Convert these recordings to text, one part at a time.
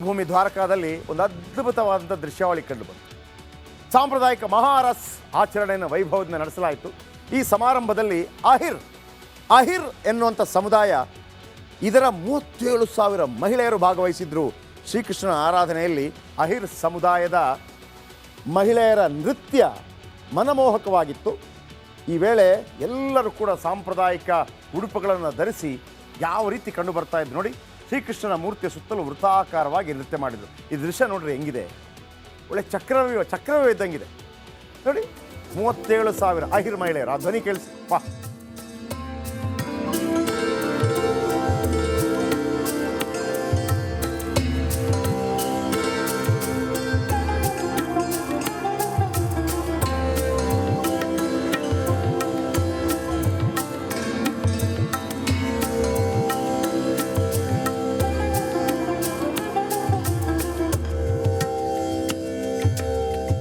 ರಂಗಭೂಮಿ ದ್ವಾರಕಾದಲ್ಲಿ ಒಂದು ಅದ್ಭುತವಾದಂಥ ದೃಶ್ಯಾವಳಿ ಕಂಡುಬಂತು. ಸಾಂಪ್ರದಾಯಿಕ ಮಹಾರಸ್ ಆಚರಣೆಯನ್ನು ವೈಭವದಿಂದ ನಡೆಸಲಾಯಿತು. ಈ ಸಮಾರಂಭದಲ್ಲಿ ಅಹಿರ್ ಎನ್ನುವಂಥ ಸಮುದಾಯ, ಇದರ 37,000 ಮಹಿಳೆಯರು ಭಾಗವಹಿಸಿದ್ರು. ಶ್ರೀಕೃಷ್ಣನ ಆರಾಧನೆಯಲ್ಲಿ ಅಹಿರ್ ಸಮುದಾಯದ ಮಹಿಳೆಯರ ನೃತ್ಯ ಮನಮೋಹಕವಾಗಿತ್ತು. ಈ ವೇಳೆ ಎಲ್ಲರೂ ಕೂಡ ಸಾಂಪ್ರದಾಯಿಕ ಉಡುಪುಗಳನ್ನು ಧರಿಸಿ ಯಾವ ರೀತಿ ಕಂಡು ಬರ್ತಾ ಇದ್ರು ನೋಡಿ. ಶ್ರೀಕೃಷ್ಣನ ಮೂರ್ತಿಯ ಸುತ್ತಲೂ ವೃತ್ತಾಕಾರವಾಗಿ ನೃತ್ಯ ಮಾಡಿದರು. ಈ ದೃಶ್ಯ ನೋಡ್ರಿ ಹೆಂಗಿದೆ, ಒಳ್ಳೆ ಚಕ್ರವ್ಯೂಹ ಇದ್ದಂಗಿದೆ ನೋಡಿ. 37,000 ಅಹಿರ್ ಮಹಿಳೆಯರು. ಆ ಧ್ವನಿ ಕೇಳಿಸಿ ಪಾ.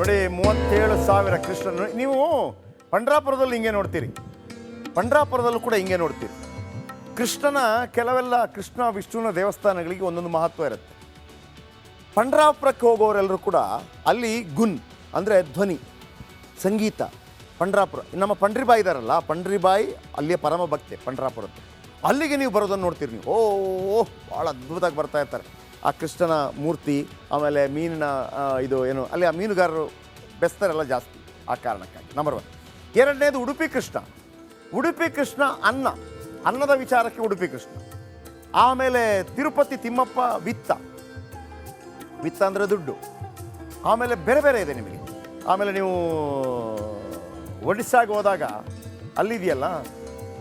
ನೋಡಿ 37,000 ಕೃಷ್ಣನು. ನೀವು ಪಂಡ್ರಾಪುರದಲ್ಲಿ ಹಿಂಗೆ ನೋಡ್ತೀರಿ, ಪಂಡ್ರಾಪುರದಲ್ಲೂ ಕೂಡ ಹಿಂಗೆ ನೋಡ್ತೀರಿ. ಕೃಷ್ಣ ವಿಷ್ಣುವಿನ ದೇವಸ್ಥಾನಗಳಿಗೆ ಒಂದೊಂದು ಮಹತ್ವ ಇರುತ್ತೆ. ಪಂಡ್ರಾಪುರಕ್ಕೆ ಹೋಗೋರೆಲ್ಲರೂ ಕೂಡ ಅಲ್ಲಿ ಗುನ್ ಅಂದರೆ ಧ್ವನಿ ಸಂಗೀತ. ಪಂಡ್ರಾಪುರ ನಮ್ಮ ಪಂಡ್ರಿಬಾಯಿ ಇದ್ದಾರಲ್ಲ, ಪಂಡ್ರಿಬಾಯಿ ಅಲ್ಲಿಯ ಪರಮ ಭಕ್ತೆ ಪಂಡ್ರಾಪುರದ್ದು. ಅಲ್ಲಿಗೆ ನೀವು ಬರೋದನ್ನು ನೋಡ್ತೀರಿ ನೀವು. ಓಹ್ ಭಾಳ ಅದ್ಭುತವಾಗಿ ಬರ್ತಾ ಇರ್ತಾರೆ. ಆ ಕೃಷ್ಣನ ಮೂರ್ತಿ, ಆಮೇಲೆ ಮೀನಿನ ಇದು ಏನು ಅಲ್ಲಿ ಆ ಮೀನುಗಾರರು ಬೆಸ್ತಾರೆಲ್ಲ ಜಾಸ್ತಿ ಆ ಕಾರಣಕ್ಕಾಗಿ. ನಂಬರ್ 1. ಎರಡನೇದು ಉಡುಪಿ ಕೃಷ್ಣ ಅನ್ನದ ವಿಚಾರಕ್ಕೆ ಉಡುಪಿ ಕೃಷ್ಣ. ಆಮೇಲೆ ತಿರುಪತಿ ತಿಮ್ಮಪ್ಪ ವಿತ್ತ ಅಂದರೆ ದುಡ್ಡು. ಆಮೇಲೆ ಬೇರೆ ಇದೆ ನಿಮಗೆ. ಆಮೇಲೆ ನೀವು ಒಡಿಸ್ಸಾಗೆ ಹೋದಾಗ ಅಲ್ಲಿದೆಯಲ್ಲ,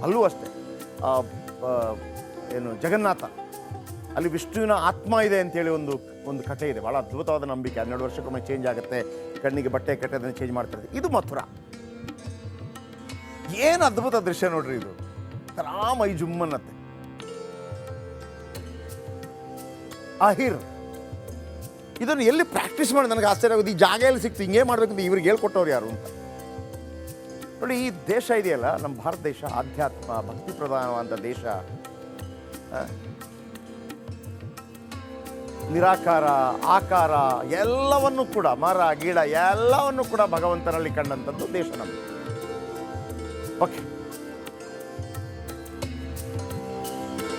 ಅಲ್ಲೂ ಅಷ್ಟೇ ಏನು ಜಗನ್ನಾಥ, ಅಲ್ಲಿ ವಿಷ್ಣುವಿನ ಆತ್ಮ ಇದೆ ಅಂತೇಳಿ ಒಂದು ಕಥೆ ಇದೆ. ಭಾಳ ಅದ್ಭುತವಾದ ನಂಬಿಕೆ. 12 ವರ್ಷಕ್ಕೊಮ್ಮೆ ಚೇಂಜ್ ಆಗುತ್ತೆ, ಕಣ್ಣಿಗೆ ಬಟ್ಟೆ ಕಟ್ಟೆ ಅದನ್ನು ಚೇಂಜ್ ಮಾಡ್ತಾರೆ. ಇದು ಮಥುರಾ. ಏನು ಅದ್ಭುತ ದೃಶ್ಯ ನೋಡ್ರಿ ಇದು. ಮೈ ಜುಮ್ಮನ್ನತ್ತೆ. ಅಹಿರ್ ಇದನ್ನು ಎಲ್ಲಿ ಪ್ರಾಕ್ಟೀಸ್ ಮಾಡಿ ನನಗೆ ಆಶ್ಚರ್ಯ ಆಗೋದು. ಈ ಜಾಗ ಎಲ್ಲಿ ಸಿಕ್ತು, ಹಿಂಗೆ ಮಾಡ್ಬೇಕಂತ ಇವ್ರಿಗೆ ಹೇಳ್ಕೊಟ್ಟವ್ರು ಯಾರು ಅಂತ ನೋಡಿ. ಈ ದೇಶ ಇದೆಯಲ್ಲ, ನಮ್ಮ ಭಾರತ ದೇಶ ಆಧ್ಯಾತ್ಮ ಭಕ್ತಿ ಪ್ರಧಾನವಾದ ದೇಶ. ನಿರಾಕಾರ ಆಕಾರ ಎಲ್ಲವನ್ನು ಕೂಡ, ಮರ ಗಿಡ ಎಲ್ಲವನ್ನು ಕೂಡ ಭಗವಂತನಲ್ಲಿ ಕಂಡಂಥದ್ದು ದೇಶ ನಮ್ಮದು. ಓಕೆ.